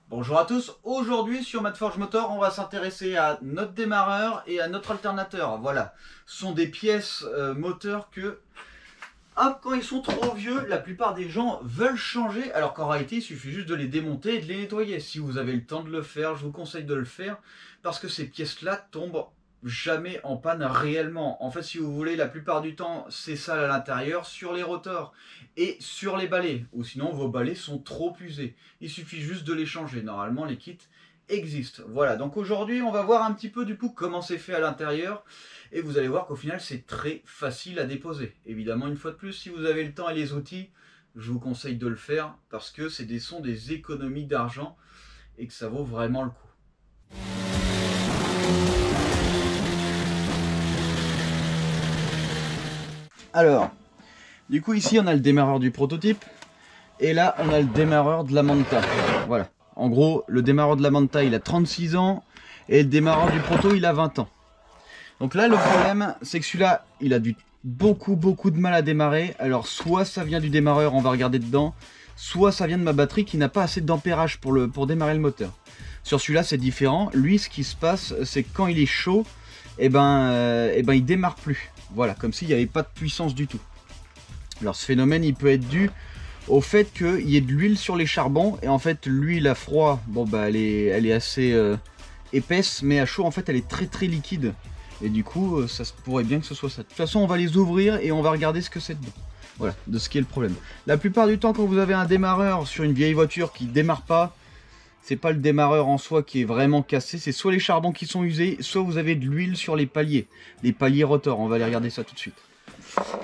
Bonjour à tous, aujourd'hui sur Madforge Motor on va s'intéresser à notre démarreur et à notre alternateur. Voilà, ce sont des pièces moteurs que quand ils sont trop vieux, la plupart des gens veulent changer, alors qu'en réalité il suffit juste de les démonter et de les nettoyer. Si vous avez le temps de le faire, je vous conseille de le faire, parce que ces pièces là tombent jamais en panne réellement. En fait, si vous voulez, la plupart du temps c'est sale à l'intérieur, sur les rotors et sur les balais, ou sinon vos balais sont trop usés. Il suffit juste de les changer. Normalement les kits existent. Voilà, donc aujourd'hui on va voir un petit peu du coup comment c'est fait à l'intérieur, et vous allez voir qu'au final c'est très facile à déposer. Évidemment, une fois de plus, si vous avez le temps et les outils, je vous conseille de le faire, parce que sont des économies d'argent et que ça vaut vraiment le coup. Alors, du coup ici on a le démarreur du prototype, et là on a le démarreur de la Manta. Voilà, en gros le démarreur de la Manta il a 36 ans, et le démarreur du proto il a 20 ans. Donc là le problème c'est que celui-là il a beaucoup de mal à démarrer. Alors soit ça vient du démarreur, on va regarder dedans, soit ça vient de ma batterie qui n'a pas assez d'ampérage pour démarrer le moteur. Sur celui-là c'est différent. Lui, ce qui se passe c'est que quand il est chaud, il démarre plus. Voilà, comme s'il n'y avait pas de puissance du tout. Alors ce phénomène il peut être dû au fait qu'il y ait de l'huile sur les charbons, et en fait l'huile à froid, bon bah elle est assez épaisse, mais à chaud en fait elle est très liquide, et du coup ça se pourrait bien que ce soit ça. De toute façon on va les ouvrir et on va regarder ce que c'est dedans. Voilà, de ce qui est le problème. La plupart du temps quand vous avez un démarreur sur une vieille voiture qui démarre pas, c'est pas le démarreur en soi qui est vraiment cassé, c'est soit les charbons qui sont usés, soit vous avez de l'huile sur les paliers rotors. On va aller regarder ça tout de suite.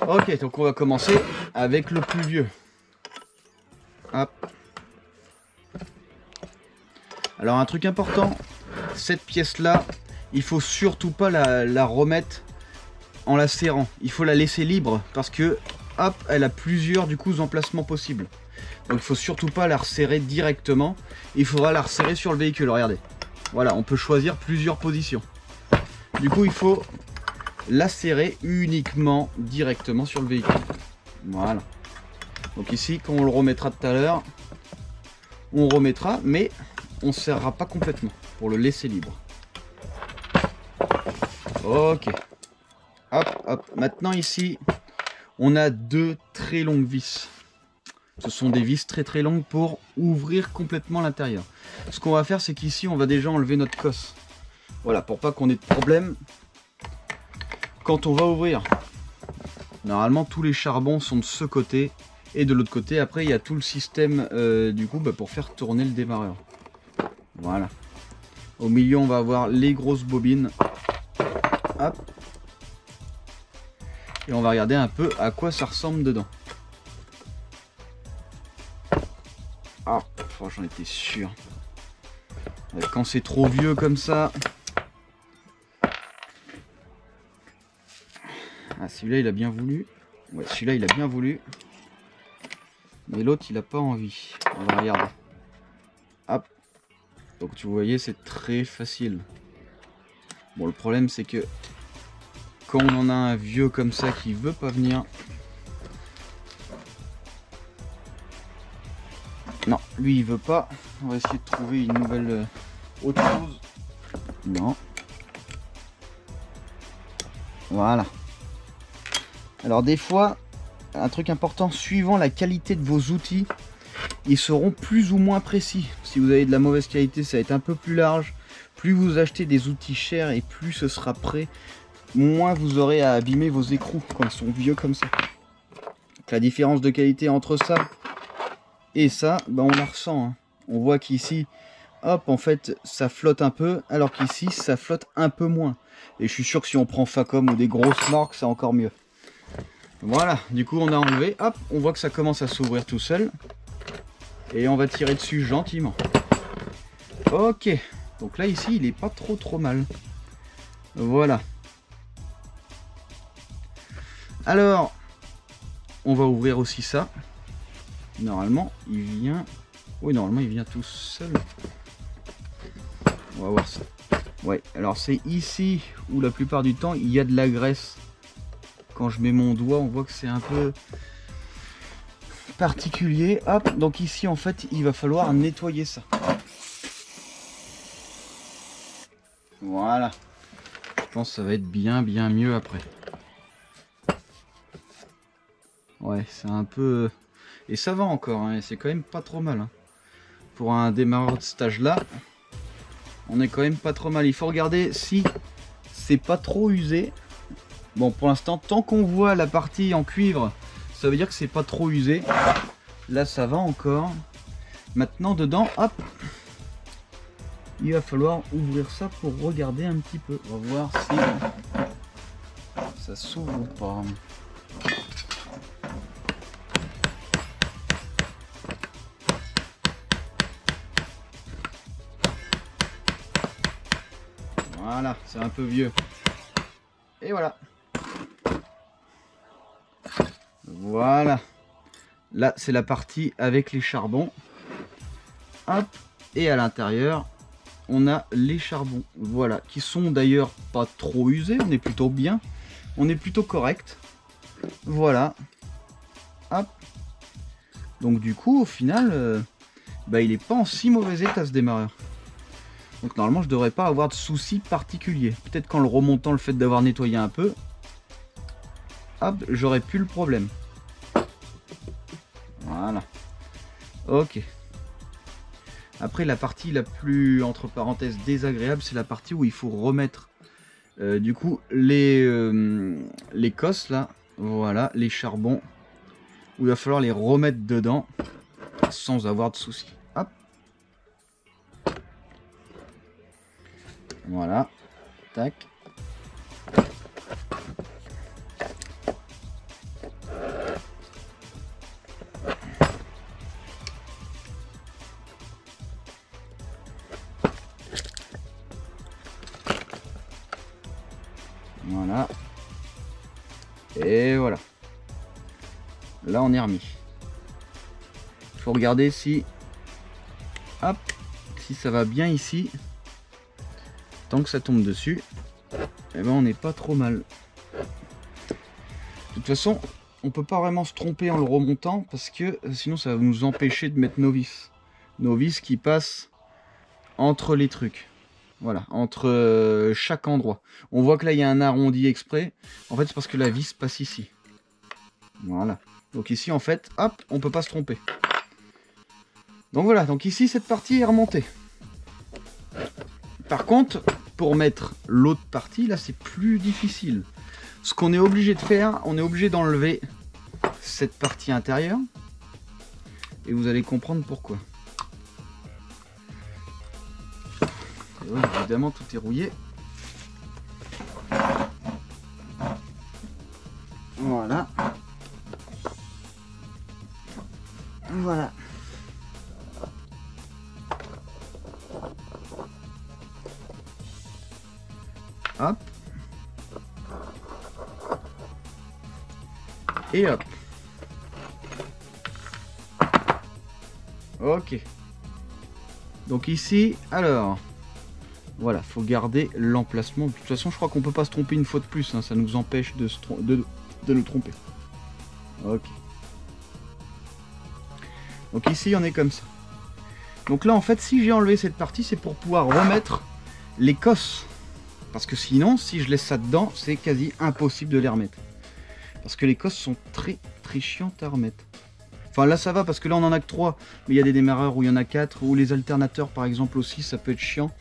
Ok, donc on va commencer avec le plus vieux. Hop. Alors un truc important, cette pièce là, il faut surtout pas la remettre en la serrant. Il faut la laisser libre, parce que hop, elle a plusieurs emplacements possibles. Donc il faut surtout pas la resserrer directement, il faudra la resserrer sur le véhicule. Regardez, voilà, on peut choisir plusieurs positions. Du coup il faut la serrer uniquement directement sur le véhicule. Voilà. Donc ici, quand on le remettra tout à l'heure, on remettra, mais on ne serrera pas complètement pour le laisser libre. Ok. Hop. Maintenant ici, on a deux très longues vis. Ce sont des vis très longues pour ouvrir complètement l'intérieur. Ce qu'on va faire, c'est qu'ici, on va déjà enlever notre cosse. Voilà, pour pas qu'on ait de problème quand on va ouvrir. Normalement, tous les charbons sont de ce côté. Et de l'autre côté, après, il y a tout le système pour faire tourner le démarreur. Voilà. Au milieu, on va avoir les grosses bobines. Hop. Et on va regarder un peu à quoi ça ressemble dedans. Ah, j'en étais sûr. Quand c'est trop vieux comme ça... Ah, celui-là, il a bien voulu. Ouais, celui-là, il a bien voulu. Mais l'autre, il a pas envie. On va regarder. Hop. Donc, vous voyez, c'est très facile. Bon, le problème, c'est que quand on en a un vieux comme ça qui veut pas venir... Non, lui, il veut pas. On va essayer de trouver une nouvelle... autre chose. Non. Voilà. Alors des fois, un truc important, suivant la qualité de vos outils, ils seront plus ou moins précis. Si vous avez de la mauvaise qualité, ça va être un peu plus large. Plus vous achetez des outils chers et plus ce sera prêt, moins vous aurez à abîmer vos écrous quand ils sont vieux comme ça. Donc, la différence de qualité entre ça et ça, on la ressent. Hein. On voit qu'ici, hop, en fait, ça flotte un peu, alors qu'ici, ça flotte un peu moins. Et je suis sûr que si on prend Facom ou des grosses marques, c'est encore mieux. Voilà, du coup on a enlevé, hop, on voit que ça commence à s'ouvrir tout seul. Et on va tirer dessus gentiment. Ok, donc là ici il est pas trop mal. Voilà. Alors, on va ouvrir aussi ça. Normalement il vient... Oui, normalement il vient tout seul. On va voir ça. Ouais, alors c'est ici où la plupart du temps il y a de la graisse. Quand je mets mon doigt, on voit que c'est un peu particulier. Hop, donc ici en fait il va falloir nettoyer ça. Voilà. Je pense que ça va être bien mieux après. Ouais, c'est un peu... Et ça va encore, hein, c'est quand même pas trop mal. Hein. Pour un démarreur de stage là, on est quand même pas trop mal. Il faut regarder si c'est pas trop usé. Bon, pour l'instant, tant qu'on voit la partie en cuivre, ça veut dire que c'est pas trop usé. Là, ça va encore. Maintenant, dedans, hop, il va falloir ouvrir ça pour regarder un petit peu. On va voir si ça s'ouvre ou pas. Voilà, c'est un peu vieux. Et voilà. Voilà. Là, c'est la partie avec les charbons. Hop. Et à l'intérieur, on a les charbons. Voilà. Qui sont d'ailleurs pas trop usés. On est plutôt bien. On est plutôt correct. Voilà. Hop. Donc du coup, au final, il n'est pas en si mauvais état ce démarreur. Donc normalement je devrais pas avoir de soucis particuliers. Peut-être qu'en le remontant, le fait d'avoir nettoyé un peu, hop, j'aurais plus le problème. Voilà. Ok. Après la partie la plus, entre parenthèses, désagréable, c'est la partie où il faut remettre du coup les cosses là. Voilà, les charbons. Où il va falloir les remettre dedans sans avoir de soucis. Hop. Voilà, tac. Voilà. Et voilà. Là, on est remis. Il faut regarder si... Hop, si ça va bien ici. Tant que ça tombe dessus, eh ben on n'est pas trop mal. De toute façon, on peut pas vraiment se tromper en le remontant parce que sinon ça va nous empêcher de mettre nos vis. Nos vis qui passent entre les trucs. Voilà, entre chaque endroit. On voit que là il y a un arrondi exprès. En fait c'est parce que la vis passe ici. Voilà. Donc ici en fait, hop, on peut pas se tromper. Donc voilà, donc ici cette partie est remontée. Par contre, pour mettre l'autre partie, là c'est plus difficile. Ce qu'on est obligé de faire, on est obligé d'enlever cette partie intérieure. Et vous allez comprendre pourquoi. Et oui, évidemment, tout est rouillé. Voilà. Voilà. Hop. Et hop. Ok. Donc ici, alors, voilà, faut garder l'emplacement. De toute façon, je crois qu'on peut pas se tromper une fois de plus. Hein, ça nous empêche de nous tromper. Ok. Donc ici, on est comme ça. Donc là, en fait, si j'ai enlevé cette partie, c'est pour pouvoir remettre les cosses. Parce que sinon, si je laisse ça dedans, c'est quasi impossible de les remettre. Parce que les cosses sont très chiantes à remettre. Enfin là ça va parce que là on en a que 3. Mais il y a des démarreurs où il y en a 4. Ou les alternateurs par exemple aussi, ça peut être chiant.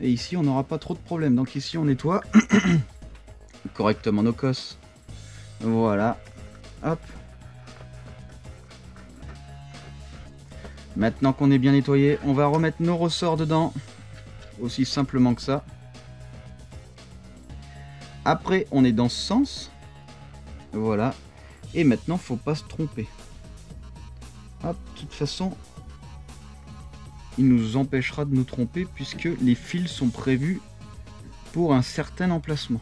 Et ici on n'aura pas trop de problèmes. Donc ici on nettoie correctement nos cosses. Voilà. Hop. Maintenant qu'on est bien nettoyé, on va remettre nos ressorts dedans. Aussi simplement que ça. Après on est dans ce sens. Voilà. Et maintenant faut pas se tromper. Hop, de toute façon, il nous empêchera de nous tromper puisque les fils sont prévus pour un certain emplacement.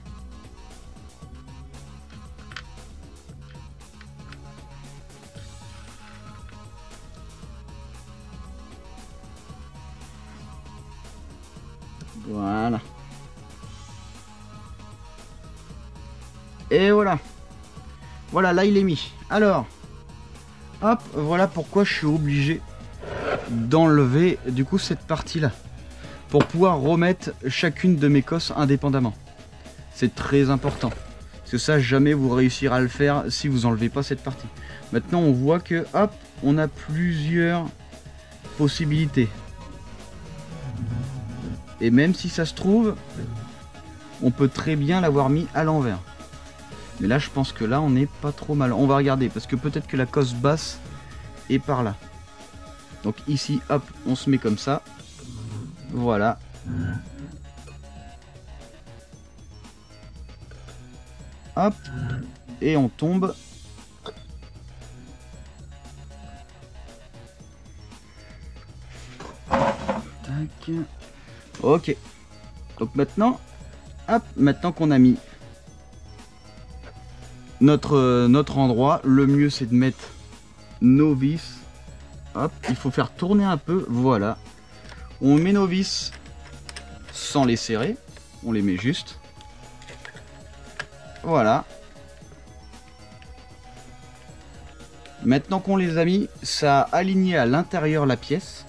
Voilà. Et voilà. Voilà, là il est mis. Alors, hop, voilà pourquoi je suis obligé d'enlever du coup cette partie là. pour pouvoir remettre chacune de mes cosses indépendamment. C'est très important. Parce que ça, jamais vous réussirez à le faire si vous enlevez pas cette partie. Maintenant, on voit que, hop, on a plusieurs possibilités. Et même si ça se trouve, on peut très bien l'avoir mis à l'envers. Mais là, je pense que là, on n'est pas trop mal. On va regarder, parce que peut-être que la cosse basse est par là. Donc ici, hop, on se met comme ça. Voilà. Hop. Et on tombe. Tac. Ok. Donc maintenant, hop, maintenant qu'on a mis notre endroit, le mieux c'est de mettre nos vis. Hop, il faut faire tourner un peu, voilà. On met nos vis sans les serrer, on les met juste. Voilà. Maintenant qu'on les a mis, ça a aligné à l'intérieur la pièce.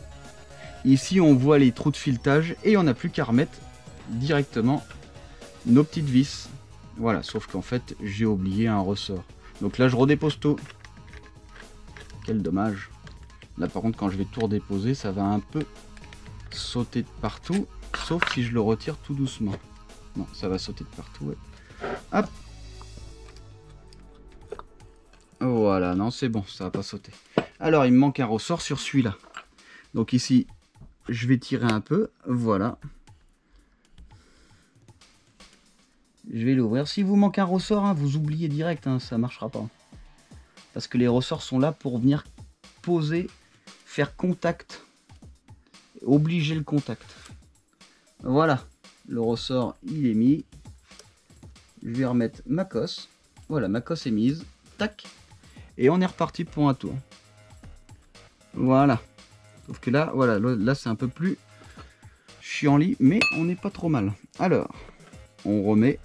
Ici on voit les trous de filetage et on n'a plus qu'à remettre directement nos petites vis. Voilà, sauf qu'en fait j'ai oublié un ressort. Donc là je redépose tout. Quel dommage. Là par contre quand je vais tout redéposer, ça va un peu sauter de partout. Sauf si je le retire tout doucement. Non, ça va sauter de partout, ouais. Hop. Voilà, non c'est bon, ça va pas sauter. Alors il me manque un ressort sur celui-là. Donc ici, je vais tirer un peu, voilà. Je vais l'ouvrir. Si vous manque un ressort, hein, vous oubliez direct, hein, ça marchera pas. Parce que les ressorts sont là pour venir poser, faire contact, obliger le contact. Voilà, le ressort il est mis. Je vais remettre ma cosse. Voilà, ma cosse est mise. Tac. Et on est reparti pour un tour. Voilà. Sauf que là, voilà, là c'est un peu plus chiant-lit, mais on n'est pas trop mal. Alors, on remet.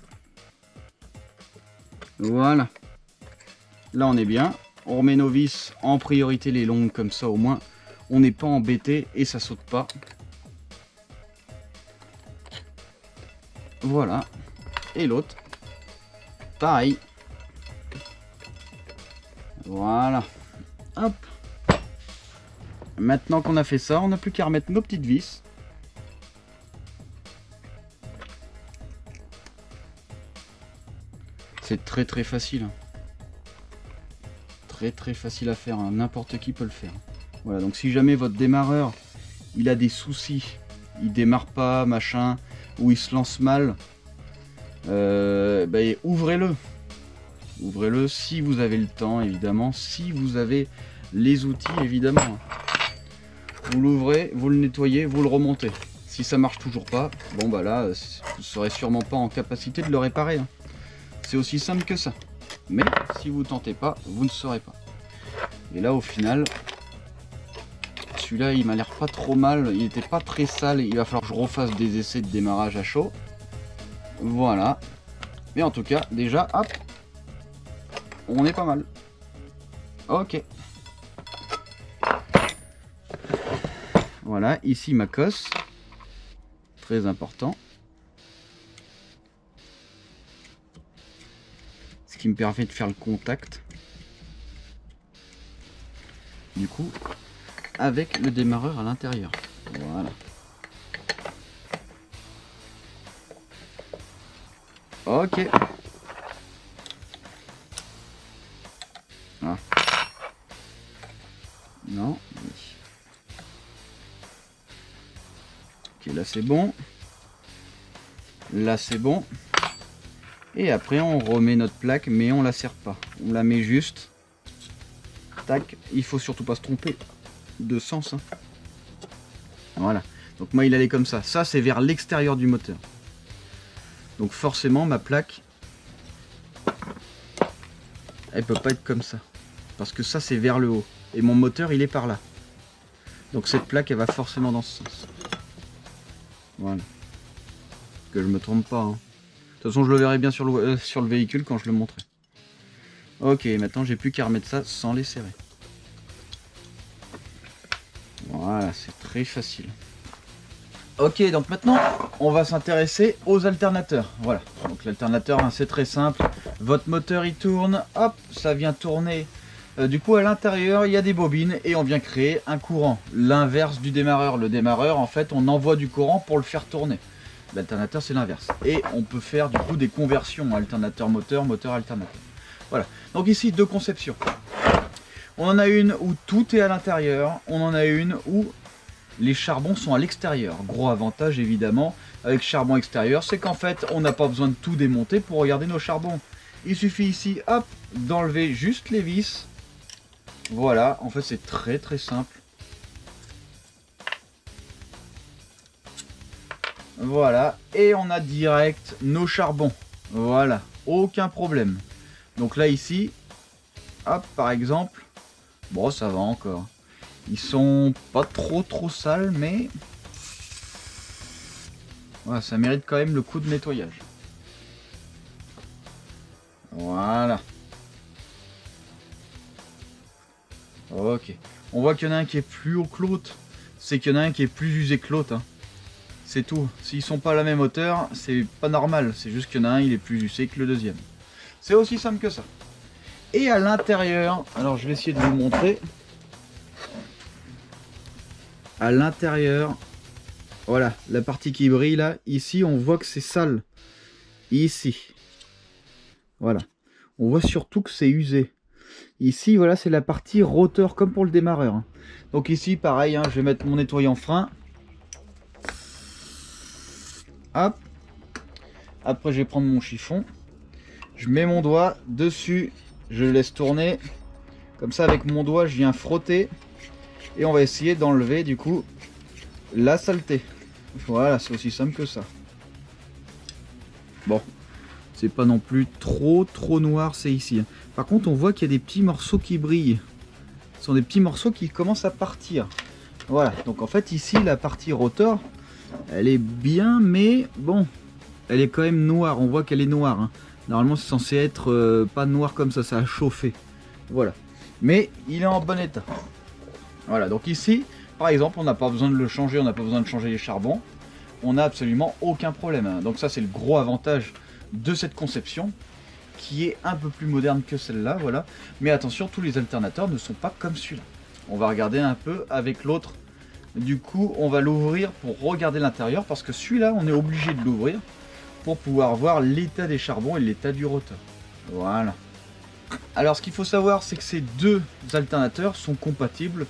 Voilà. Là on est bien. On remet nos vis en priorité les longues comme ça au moins. On n'est pas embêté et ça saute pas. Voilà. Et l'autre. Pareil. Voilà. Hop. Maintenant qu'on a fait ça, on n'a plus qu'à remettre nos petites vis. C'est très très facile. Très facile à faire, hein. N'importe qui peut le faire. Voilà, donc si jamais votre démarreur il a des soucis, il démarre pas, machin, ou il se lance mal, ouvrez-le. Ouvrez-le si vous avez le temps, évidemment, si vous avez les outils, évidemment. Vous l'ouvrez, vous le nettoyez, vous le remontez. Si ça marche toujours pas, bon bah là, vous serez sûrement pas en capacité de le réparer, hein. C'est aussi simple que ça. Mais si vous tentez pas, vous ne saurez pas. Et là au final, celui-là il m'a l'air pas trop mal, il était pas très sale, il va falloir que je refasse des essais de démarrage à chaud. Voilà. Mais en tout cas, déjà, hop, on est pas mal. Ok. Voilà, ici ma cosse. Très important. Ce qui me permet de faire le contact. Du coup, avec le démarreur à l'intérieur. Voilà. Ok. Ah. Non. Ok, là c'est bon. Là c'est bon. Et après on remet notre plaque, mais on la serre pas. On la met juste. Tac. Il faut surtout pas se tromper de sens, hein. Voilà. Donc moi il allait comme ça. Ça c'est vers l'extérieur du moteur. Donc forcément ma plaque, elle peut pas être comme ça. Parce que ça c'est vers le haut. Et mon moteur il est par là. Donc cette plaque elle va forcément dans ce sens. Voilà. Que je me trompe pas, hein. De toute façon je le verrai bien sur le véhicule quand je le montrerai. Ok, maintenant j'ai plus qu'à remettre ça sans les serrer. Voilà, c'est très facile. Ok, donc maintenant, on va s'intéresser aux alternateurs. Voilà, donc l'alternateur, hein, c'est très simple. Votre moteur, il tourne, hop, ça vient tourner. Du coup, à l'intérieur, il y a des bobines et on vient créer un courant. L'inverse du démarreur. Le démarreur, en fait, on envoie du courant pour le faire tourner. L'alternateur, c'est l'inverse. Et on peut faire, du coup, des conversions. Alternateur moteur, moteur alternateur. Voilà, donc ici, deux conceptions. On en a une où tout est à l'intérieur. On en a une où les charbons sont à l'extérieur. Gros avantage évidemment avec charbon extérieur, c'est qu'en fait on n'a pas besoin de tout démonter pour regarder nos charbons. Il suffit ici, hop, d'enlever juste les vis. Voilà, en fait c'est très très simple. Voilà, et on a direct nos charbons. Voilà, aucun problème. Donc là ici, hop, par exemple, bon ça va encore. Ils sont pas trop sales, mais voilà, ça mérite quand même le coup de nettoyage. Voilà. Ok. On voit qu'il y en a un qui est plus haut que l'autre. C'est qu'il y en a un qui est plus usé que l'autre. Hein. C'est tout. S'ils sont pas à la même hauteur, c'est pas normal. C'est juste qu'il y en a un, il est plus usé que le deuxième. C'est aussi simple que ça. Et à l'intérieur, alors je vais essayer de vous montrer. À l'intérieur, voilà, la partie qui brille là, ici on voit que c'est sale. Ici. Voilà. On voit surtout que c'est usé. Ici, voilà, c'est la partie rotor, comme pour le démarreur. Hein. Donc ici, pareil, hein, je vais mettre mon nettoyant frein. Hop. Après, je vais prendre mon chiffon. Je mets mon doigt dessus. Je le laisse tourner. Comme ça, avec mon doigt, je viens frotter. Et on va essayer d'enlever, du coup, la saleté. Voilà, c'est aussi simple que ça. Bon. C'est pas non plus trop noir, c'est ici. Par contre, on voit qu'il y a des petits morceaux qui brillent. Ce sont des petits morceaux qui commencent à partir. Voilà, donc en fait ici, la partie rotor, elle est bien, mais bon, elle est quand même noire. On voit qu'elle est noire. Hein. Normalement, c'est censé être pas noir comme ça a chauffé. Voilà. Mais il est en bon état. Voilà, donc ici, par exemple, on n'a pas besoin de le changer, on n'a pas besoin de changer les charbons. On n'a absolument aucun problème. Hein. Donc ça, c'est le gros avantage de cette conception qui est un peu plus moderne que celle-là, voilà. Mais attention, tous les alternateurs ne sont pas comme celui-là. On va regarder un peu avec l'autre. Du coup, on va l'ouvrir pour regarder l'intérieur parce que celui-là, on est obligé de l'ouvrir pour pouvoir voir l'état des charbons et l'état du rotor. Voilà. Alors, ce qu'il faut savoir, c'est que ces deux alternateurs sont compatibles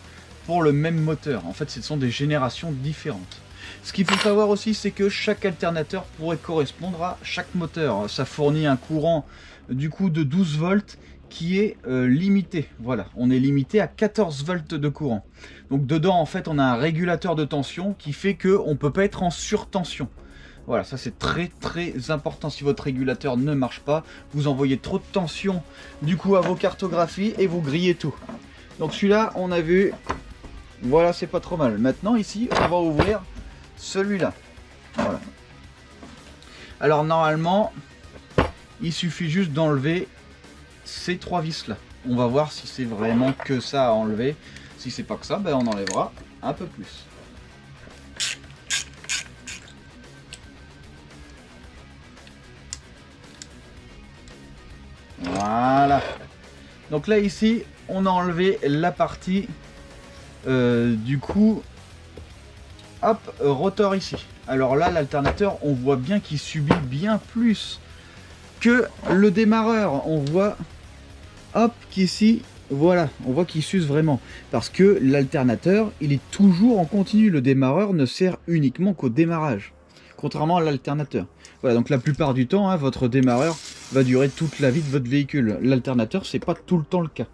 pour le même moteur. En fait, ce sont des générations différentes. Ce qu'il faut savoir aussi, c'est que chaque alternateur pourrait correspondre à chaque moteur. Ça fournit un courant du coup de 12 volts qui est limité. Voilà, on est limité à 14 volts de courant. Donc dedans, en fait, on a un régulateur de tension qui fait qu'on ne peut pas être en surtension. Voilà, ça c'est très important. Si votre régulateur ne marche pas, vous envoyez trop de tension du coup à vos cartographies et vous grillez tout. Donc celui-là, on a vu, voilà, c'est pas trop mal. Maintenant ici, on va ouvrir celui-là. Voilà. Alors normalement, il suffit juste d'enlever ces trois vis là. On va voir si c'est vraiment que ça à enlever. Si c'est pas que ça, ben on enlèvera un peu plus. Voilà. Donc là ici, on a enlevé la partie du coup, hop, rotor ici. Alors là, l'alternateur, on voit bien qu'il subit bien plus que le démarreur. On voit, hop, qu'ici, voilà, on voit qu'il s'use vraiment. Parce que l'alternateur, il est toujours en continu. Le démarreur ne sert uniquement qu'au démarrage. Contrairement à l'alternateur. Voilà, donc la plupart du temps, hein, votre démarreur va durer toute la vie de votre véhicule. L'alternateur, c'est pas tout le temps le cas.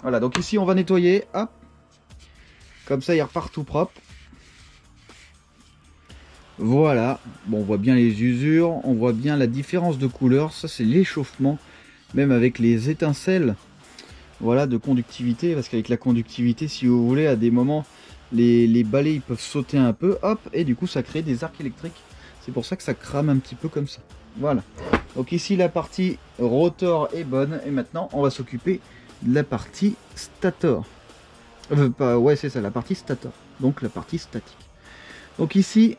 Voilà, donc ici, on va nettoyer, hop. Comme ça, il repart tout propre. Voilà, bon, on voit bien les usures, on voit bien la différence de couleur, ça c'est l'échauffement, même avec les étincelles, voilà, de conductivité, parce qu'avec la conductivité, si vous voulez, à des moments, les balais ils peuvent sauter un peu, hop, et du coup ça crée des arcs électriques, c'est pour ça que ça crame un petit peu comme ça, voilà. Donc ici la partie rotor est bonne, et maintenant on va s'occuper de la partie stator, ouais c'est ça, la partie stator, donc la partie statique. Donc ici,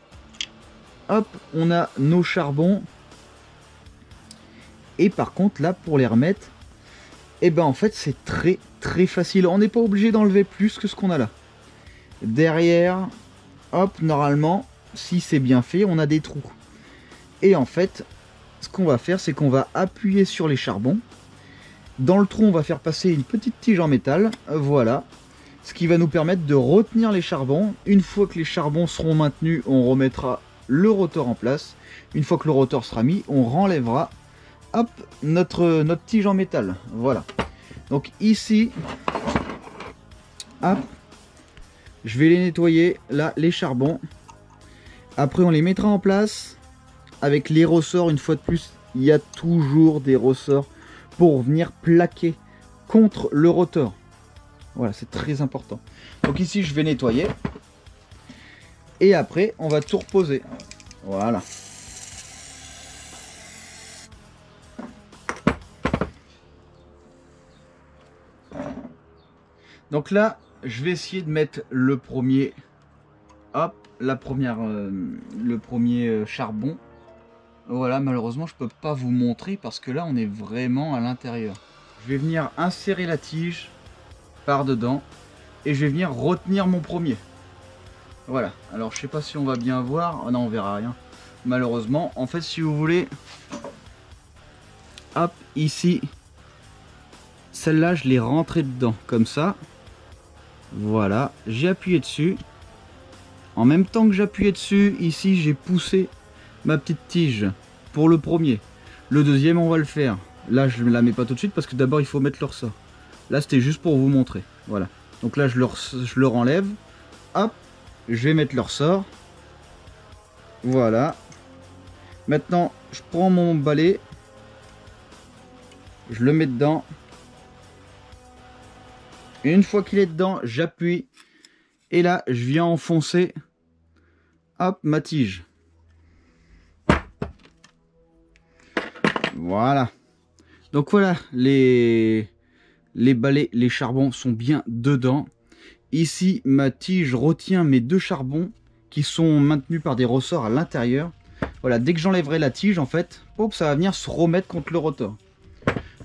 hop, on a nos charbons. Et par contre là, pour les remettre, et ben en fait c'est très facile. On n'est pas obligé d'enlever plus que ce qu'on a là. Derrière, hop, normalement, si c'est bien fait, on a des trous. Et en fait, ce qu'on va faire, c'est qu'on va appuyer sur les charbons. Dans le trou, on va faire passer une petite tige en métal. Voilà. Ce qui va nous permettre de retenir les charbons. Une fois que les charbons seront maintenus, on remettra le rotor en place. Une fois que le rotor sera mis, on renlèvera, hop, notre tige en métal. Voilà. Donc ici, hop, je vais les nettoyer, là, les charbons. Après, on les mettra en place avec les ressorts. Une fois de plus, il y a toujours des ressorts pour venir plaquer contre le rotor. Voilà, c'est très important. Donc ici, je vais nettoyer. Et après, on va tout reposer. Voilà. Donc là, je vais essayer de mettre le premier, hop, le premier charbon. Voilà, malheureusement, je peux pas vous montrer parce que là, on est vraiment à l'intérieur. Je vais venir insérer la tige par dedans et je vais venir retenir mon premier. Voilà. Alors, je sais pas si on va bien voir. Oh non, on verra rien. Malheureusement, en fait, si vous voulez, hop, ici, celle-là, je l'ai rentrée dedans comme ça. Voilà, j'ai appuyé dessus. En même temps que j'appuyais dessus, ici j'ai poussé ma petite tige pour le premier. Le deuxième, on va le faire. Là, je ne la mets pas tout de suite parce que d'abord il faut mettre le ressort. Là, c'était juste pour vous montrer. Voilà. Donc là, je le renlève. Hop, je vais mettre le ressort. Voilà. Maintenant, je prends mon balai. Je le mets dedans. Une fois qu'il est dedans, j'appuie. Et là, je viens enfoncer, hop, ma tige. Voilà. Donc voilà, les balais, les charbons sont bien dedans. Ici, ma tige retient mes deux charbons qui sont maintenus par des ressorts à l'intérieur. Voilà, dès que j'enlèverai la tige, en fait, hop, ça va venir se remettre contre le rotor.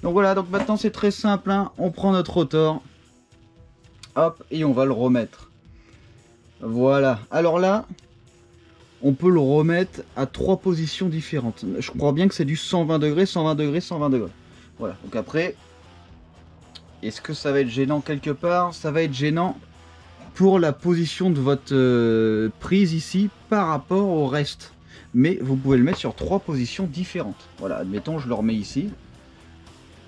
Donc voilà, donc maintenant c'est très simple, hein. On prend notre rotor, hop, et on va le remettre. Voilà, alors là, on peut le remettre à 3 positions différentes. Je crois bien que c'est du 120 degrés, 120 degrés, 120 degrés. Voilà, donc après, est-ce que ça va être gênant quelque part? Ça va être gênant pour la position de votre prise ici par rapport au reste. Mais vous pouvez le mettre sur 3 positions différentes. Voilà, admettons, je le remets ici.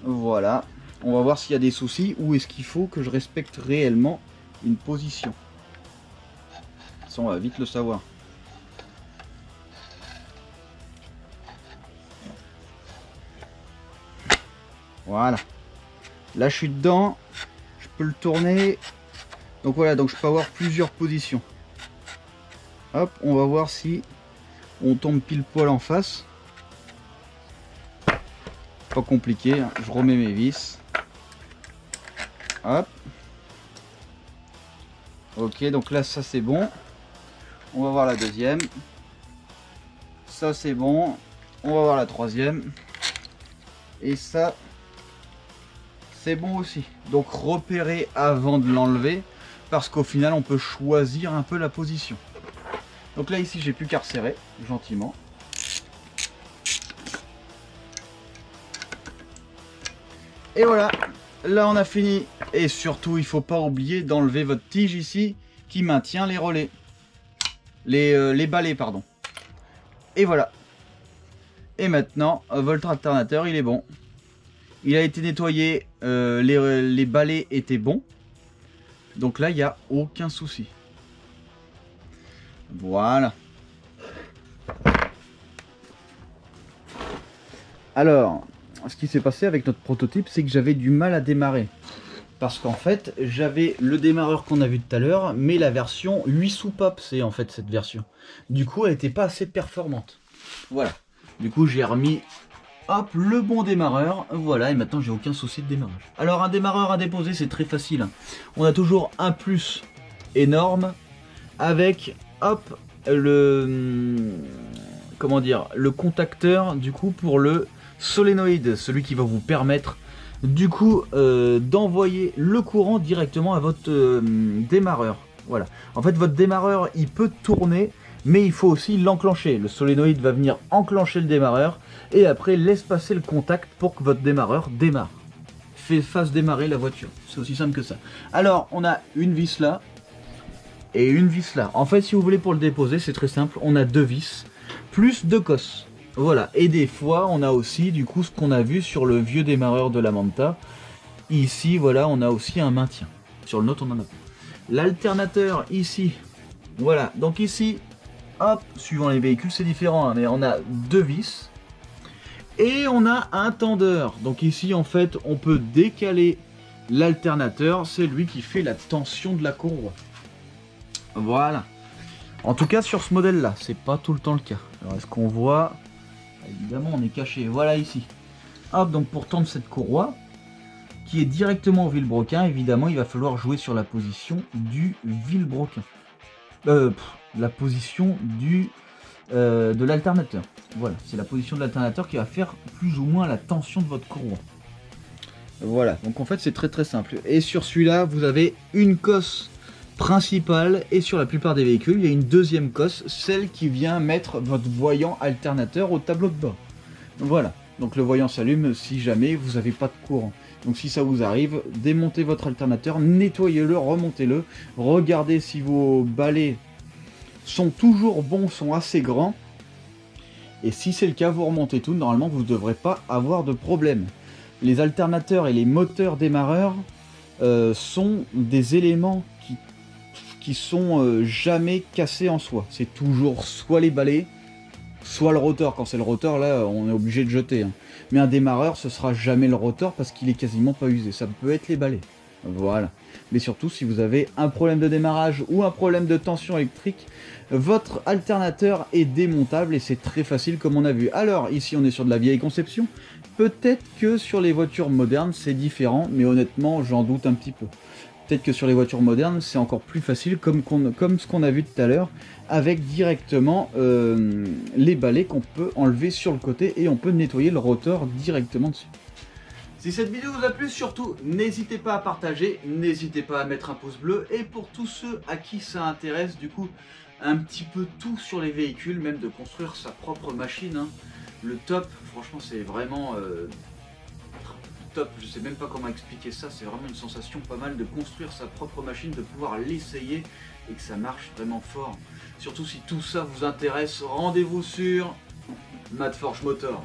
Voilà, on va voir s'il y a des soucis ou est-ce qu'il faut que je respecte réellement une position. Ça, on va vite le savoir. Voilà. Là, je suis dedans. Je peux le tourner. Donc voilà, donc je peux avoir plusieurs positions. Hop, on va voir si on tombe pile poil en face. Pas compliqué, hein. Je remets mes vis. Hop. Ok, donc là, ça c'est bon. On va voir la deuxième. Ça c'est bon. On va voir la troisième. Et ça, c'est bon aussi. Donc repérer avant de l'enlever. Parce qu'au final, on peut choisir un peu la position. Donc là, ici, j'ai plus qu'à resserrer, gentiment. Et voilà. Là, on a fini. Et surtout, il faut pas oublier d'enlever votre tige ici qui maintient les relais. Les balais, pardon. Et voilà. Et maintenant, votre alternateur, il est bon. Il a été nettoyé. Les balais étaient bons. Donc là, il n'y a aucun souci. Voilà. Alors, ce qui s'est passé avec notre prototype, c'est que j'avais du mal à démarrer. Parce qu'en fait, j'avais le démarreur qu'on a vu tout à l'heure, mais la version 8 soupapes, c'est en fait cette version. Du coup, elle n'était pas assez performante. Voilà. Du coup, j'ai remis, hop, le bon démarreur. Voilà, et maintenant, j'ai aucun souci de démarrage. Alors, un démarreur à déposer, c'est très facile. On a toujours un plus énorme avec, hop, comment dire, le contacteur du coup pour le solénoïde, celui qui va vous permettre du coup d'envoyer le courant directement à votre démarreur. Voilà. En fait, votre démarreur, il peut tourner, mais il faut aussi l'enclencher. Le solénoïde va venir enclencher le démarreur et après laisse passer le contact pour que votre démarreur démarre. Fasse démarrer la voiture. C'est aussi simple que ça. Alors, on a une vis là et une vis là. En fait, si vous voulez pour le déposer, c'est très simple. On a 2 vis plus 2 cosses. Voilà. Et des fois, on a aussi du coup ce qu'on a vu sur le vieux démarreur de la Manta. Ici, voilà, on a aussi un maintien. Sur le nôtre, on en a pas. L'alternateur ici, voilà. Donc ici, hop, suivant les véhicules, c'est différent, hein, mais on a 2 vis. Et on a un tendeur. Donc ici, en fait, on peut décaler l'alternateur. C'est lui qui fait la tension de la courroie. Voilà. En tout cas, sur ce modèle-là, c'est pas tout le temps le cas. Alors, est-ce qu'on voit? Évidemment, on est caché. Voilà ici. Hop, donc pour tendre cette courroie, qui est directement au vilebrequin, évidemment, il va falloir jouer sur la position du vilebrequin. La position de l'alternateur. Voilà, c'est la position de l'alternateur qui va faire plus ou moins la tension de votre courroie. Voilà, donc en fait c'est très simple. Et sur celui-là, vous avez une cosse principale et sur la plupart des véhicules, il y a une deuxième cosse, celle qui vient mettre votre voyant alternateur au tableau de bord. Voilà, donc le voyant s'allume si jamais vous n'avez pas de courant. Donc si ça vous arrive, démontez votre alternateur, nettoyez-le, remontez-le, regardez si vos balais sont toujours bons, sont assez grands. Et si c'est le cas, vous remontez tout, normalement vous ne devrez pas avoir de problème. Les alternateurs et les moteurs démarreurs sont des éléments qui sont jamais cassés en soi. C'est toujours soit les balais, soit le rotor. Quand c'est le rotor, là, on est obligé de jeter. Hein. Mais un démarreur, ce sera jamais le rotor parce qu'il est quasiment pas usé. Ça peut être les balais. Voilà. Mais surtout, si vous avez un problème de démarrage ou un problème de tension électrique, votre alternateur est démontable et c'est très facile comme on a vu. Alors, ici, on est sur de la vieille conception. Peut-être que sur les voitures modernes, c'est différent, mais honnêtement, j'en doute un petit peu. Peut-être que sur les voitures modernes, c'est encore plus facile, comme ce qu'on a vu tout à l'heure, avec directement les balais qu'on peut enlever sur le côté et on peut nettoyer le rotor directement dessus. Si cette vidéo vous a plu, surtout, n'hésitez pas à partager, n'hésitez pas à mettre un pouce bleu. Et pour tous ceux à qui ça intéresse, du coup, un petit peu tout sur les véhicules, même de construire sa propre machine, hein, le top, franchement, c'est vraiment top. Je sais même pas comment expliquer ça, c'est vraiment une sensation pas mal de construire sa propre machine, de pouvoir l'essayer et que ça marche vraiment fort. Surtout si tout ça vous intéresse, rendez-vous sur Mad Forge Motor.